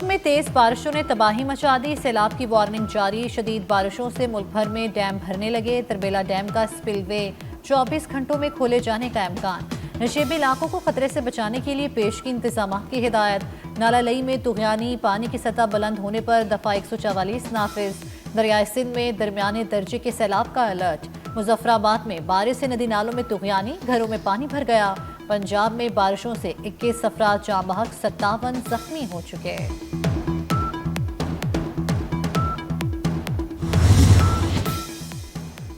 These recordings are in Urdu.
ملک میں تیز بارشوں نے تباہی مچا دی، سیلاب کی وارننگ جاری، شدید بارشوں سے ملک بھر میں ڈیم بھرنے لگے، تربیلا ڈیم کا سپل وے 24 گھنٹوں میں کھولے جانے کا امکان، نشیبی علاقوں کو خطرے سے بچانے کے لیے پیش کی انتظامات کی ہدایت، نالہ لئی میں طغیانی پانی کی سطح بلند ہونے پر دفعہ 144 نافذ، دریائے سندھ میں درمیانے درجے کے سیلاب کا الرٹ، مظفر آباد میں بارش سے ندی نالوں میں طغیانی، گھروں میں پانی بھر گیا، پنجاب میں بارشوں سے 21 افراد جاں بحق، 57 زخمی ہو چکے۔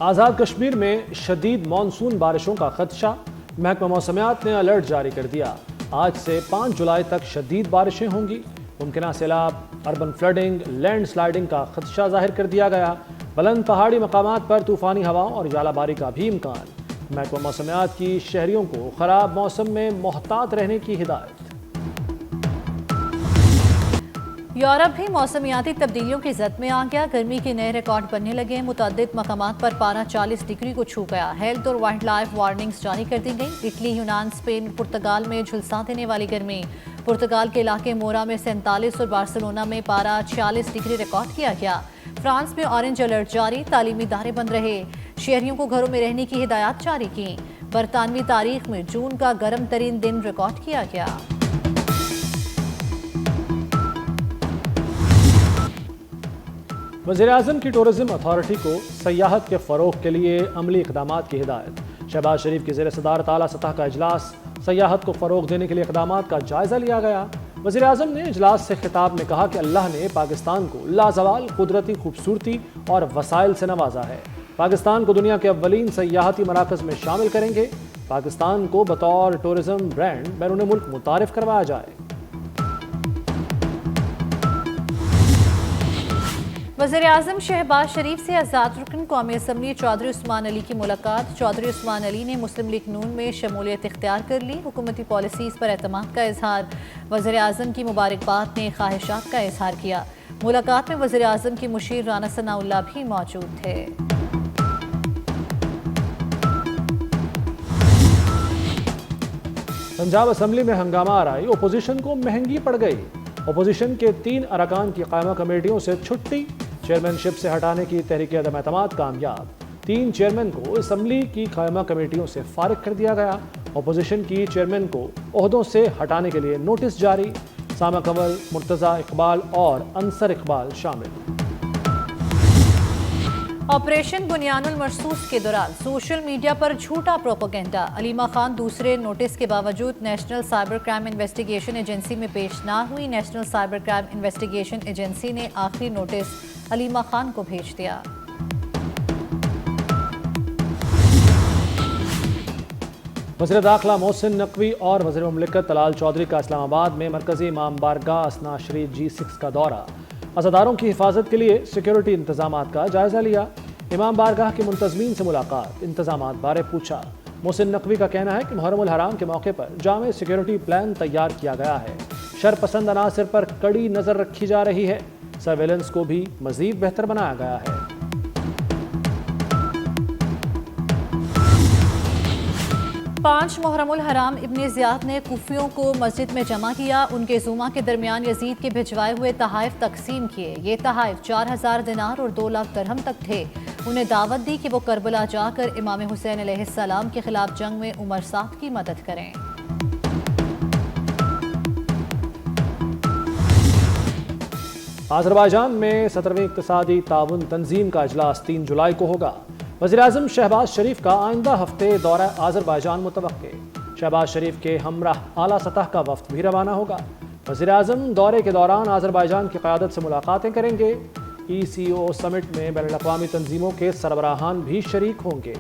آزاد کشمیر میں شدید مانسون بارشوں کا خدشہ، محکمہ موسمیات نے الرٹ جاری کر دیا، آج سے 5 جولائی تک شدید بارشیں ہوں گی، ممکنہ سیلاب، اربن فلڈنگ، لینڈ سلائڈنگ کا خدشہ ظاہر کر دیا گیا، بلند پہاڑی مقامات پر طوفانی ہواؤں اور ژالہ باری کا بھی امکان، محکمہ موسمیات کی شہریوں کو خراب موسم میں محتاط رہنے کی ہدایت۔ یورپ بھی موسمیاتی تبدیلیوں کی زد میں آ گیا، گرمی کے نئے ریکارڈ بننے لگے، متعدد مقامات پر پارہ 40 ڈگری کو چھو گیا، ہیلتھ اور وائلڈ لائف وارننگز جاری کر دی گئی، اٹلی، یونان، اسپین، پرتگال میں جھلسا دینے والی گرمی، پرتگال کے علاقے مورا میں 47 اور بارسلونا میں پارہ 46 ڈگری ریکارڈ کیا گیا، فرانس میں آرنج الرٹ جاری، تعلیمی ادارے بند رہے، شہریوں کو گھروں میں رہنے کی ہدایات جاری کی، برطانوی تاریخ میں جون کا گرم ترین دن ریکارڈ کیا گیا۔ وزیراعظم کی ٹورزم اتھارٹی کو سیاحت کے فروغ کے لیے عملی اقدامات کی ہدایت، شہباز شریف کی زیر صدارت اعلیٰ سطح کا اجلاس، سیاحت کو فروغ دینے کے لیے اقدامات کا جائزہ لیا گیا، وزیراعظم نے اجلاس سے خطاب میں کہا کہ اللہ نے پاکستان کو لازوال قدرتی خوبصورتی اور وسائل سے نوازا ہے، پاکستان کو دنیا کے اولین سیاحتی مراکز میں شامل کریں گے، پاکستان کو بطور ٹورزم برانڈ بیرون ملک متعارف کروایا جائے۔ وزیراعظم شہباز شریف سے آزاد رکن قومی اسمبلی چودھری عثمان علی کی ملاقات، چودھری عثمان علی نے مسلم لیگ نون میں شمولیت اختیار کر لی، حکومتی پالیسیز پر اعتماد کا اظہار، وزیراعظم کی مبارکباد نے خواہشات کا اظہار کیا، ملاقات میں وزیراعظم کی مشیر رانا ثناء اللہ بھی موجود تھے۔ پنجاب اسمبلی میں ہنگامہ آرائی، اپوزیشن کو مہنگی پڑ گئی، اپوزیشن کے 3 ارکان کی قائمہ کمیٹیوں سے چھٹی، چیئرمین شپ سے ہٹانے کی تحریک عدم اعتماد کامیاب، 3 چیئرمین کو اسمبلی کی قائمہ کمیٹیوں سے فارغ کر دیا گیا، اپوزیشن کی چیئرمین کو عہدوں سے ہٹانے کے لیے نوٹس جاری، سامہ کنول، مرتضی اقبال اور انصر اقبال شامل۔ آپریشن بنیان المرصوص کے دوران سوشل میڈیا پر جھوٹا پروپیگنڈا، علیمہ خان دوسرے نوٹس کے باوجود national cyber crime investigation agency میں پیش نہ ہوئی، national cyber crime investigation agency نے آخری نوٹس علیمہ خان کو بھیج دیا۔ وزیر داخلہ محسن نقوی اور وزیر مملکت طلال چودھری کا اسلام آباد میں مرکزی امام بارگاہ اثنا شریف G6 کا دورہ، عزاداروں کی حفاظت کے لیے سیکیورٹی انتظامات کا جائزہ لیا، امام بارگاہ کے منتظمین سے ملاقات، انتظامات بارے پوچھا، محسن نقوی کا کہنا ہے کہ محرم الحرام کے موقع پر جامع سیکیورٹی پلان تیار کیا گیا ہے، شر پسند عناصر پر کڑی نظر رکھی جا رہی ہے، سرویلنس کو بھی مزید بہتر بنایا گیا ہے۔ 5 محرم الحرام ابن زیاد نے کوفیوں کو مسجد میں جمع کیا، ان کے زوما کے درمیان یزید کے بھجوائے ہوئے تحائف تقسیم کیے، یہ تحائف 4000 دینار اور 2 لاکھ درہم تک تھے، انہیں دعوت دی کہ وہ کربلا جا کر امام حسین علیہ السلام کے خلاف جنگ میں عمر سعد کی مدد کریں۔ آذربائیجان میں 17ویں اقتصادی تعاون تنظیم کا اجلاس 3 جولائی کو ہوگا، وزیراعظم شہباز شریف کا آئندہ ہفتے دورہ آذربائیجان متوقع، شہباز شریف کے ہمراہ اعلیٰ سطح کا وفد بھی روانہ ہوگا، وزیراعظم دورے کے دوران آذربائیجان کی قیادت سے ملاقاتیں کریں گے، ECO سمٹ میں بین الاقوامی تنظیموں کے سربراہان بھی شریک ہوں گے۔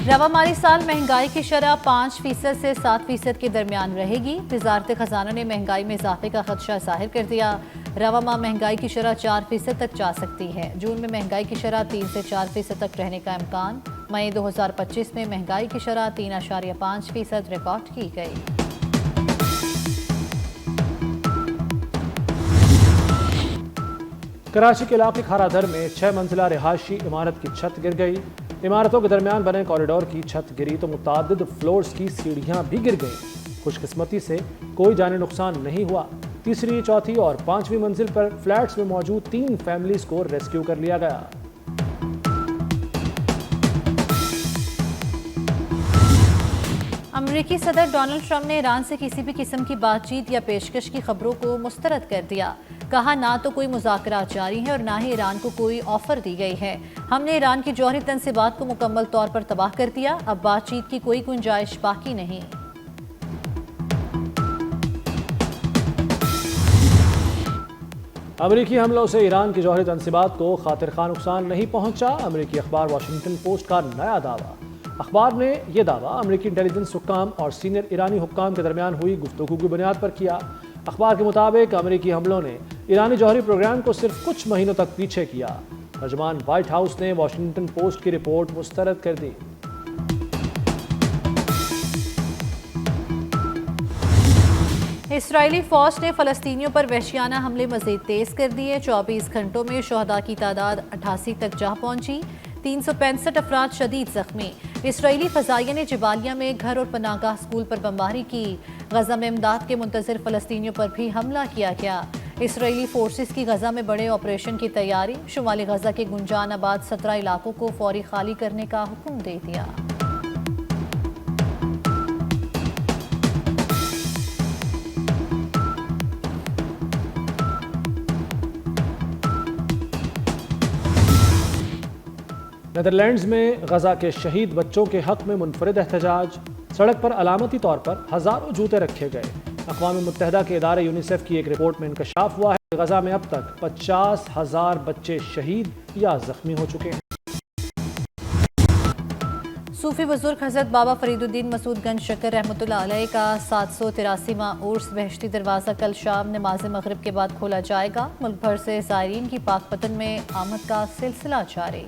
رواں مالی سال مہنگائی کی شرح 5% سے 7% کے درمیان رہے گی، وزارت خزانہ نے مہنگائی میں اضافے کا خدشہ ظاہر کر دیا، رواں ماہ مہنگائی کی شرح 4% تک جا سکتی ہے، جون میں مہنگائی کی شرح 3 سے 4% تک رہنے کا امکان، مئی 2025 میں مہنگائی کی شرح 3.5% ریکارڈ کی گئی۔ کراچی کے علاقے کھارا در میں 6 منزلہ رہائشی عمارت کی چھت گر گئی، عمارتوں کے درمیان بنے کوریڈور کی چھت گری تو متعدد فلورز کی سیڑھیاں بھی گر گئیں، خوش قسمتی سے کوئی جانی نقصان نہیں ہوا۔ تیسری، چوتھی اور پانچویں منزل پر فلیٹس میں موجود 3 فیملیز کو ریسکیو کر لیا گیا۔ امریکی صدر ڈونلڈ ٹرمپ نے ایران سے کسی بھی قسم کی بات چیت یا پیشکش کی خبروں کو مسترد کر دیا۔ کہا نہ تو کوئی مذاکرات جاری ہیں اور نہ ہی ایران کو کوئی آفر دی گئی ہے۔ ہم نے ایران کی جوہری تنصیبات کو مکمل طور پر تباہ کر دیا، اب بات چیت کی کوئی گنجائش باقی نہیں۔ امریکی حملوں سے ایران کی جوہری تنصیبات کو خاطر خواہ نقصان نہیں پہنچا، امریکی اخبار واشنگٹن پوسٹ کا نیا دعویٰ۔ اخبار نے یہ دعویٰ امریکی انٹیلیجنس حکام اور سینئر ایرانی حکام کے درمیان ہوئی گفتگو کی بنیاد پر کیا۔ اخبار کے مطابق امریکی حملوں نے ایرانی جوہری پروگرام کو صرف کچھ مہینوں تک پیچھے کیا۔ ترجمان وائٹ ہاؤس نے واشنگٹن پوسٹ کی رپورٹ مسترد کر دی۔ اسرائیلی فوج نے فلسطینیوں پر وحشیانہ حملے مزید تیز کر دیے۔ 24 گھنٹوں میں شہداء کی تعداد 88 تک جا پہنچی، 365 افراد شدید زخمی۔ اسرائیلی فضائیہ نے جبالیہ میں گھر اور پناہ گاہ اسکول پر بمباری کی۔ غزہ میں امداد کے منتظر فلسطینیوں پر بھی حملہ کیا گیا۔ اسرائیلی فورسز کی غزہ میں بڑے آپریشن کی تیاری، شمالی غزہ کے گنجان آباد 17 علاقوں کو فوری خالی کرنے کا حکم دے دیا۔ نیدرلینڈز میں غزہ کے شہید بچوں کے حق میں منفرد احتجاج، سڑک پر علامتی طور پر ہزاروں جوتے رکھے گئے۔ اقوام متحدہ کے ادارے یونیسیف کی ایک رپورٹ میں انکشاف ہوا ہے کہ غزہ میں اب تک 50,000 بچے شہید یا زخمی ہو چکے ہیں۔ صوفی بزرگ حضرت بابا فرید الدین مسعود گنج شکر رحمۃ اللہ علیہ کا 783واں عرس بہشتی دروازہ کل شام نماز مغرب کے بعد کھولا جائے گا۔ ملک بھر سے زائرین کی پاک پتن میں آمد کا سلسلہ جاری۔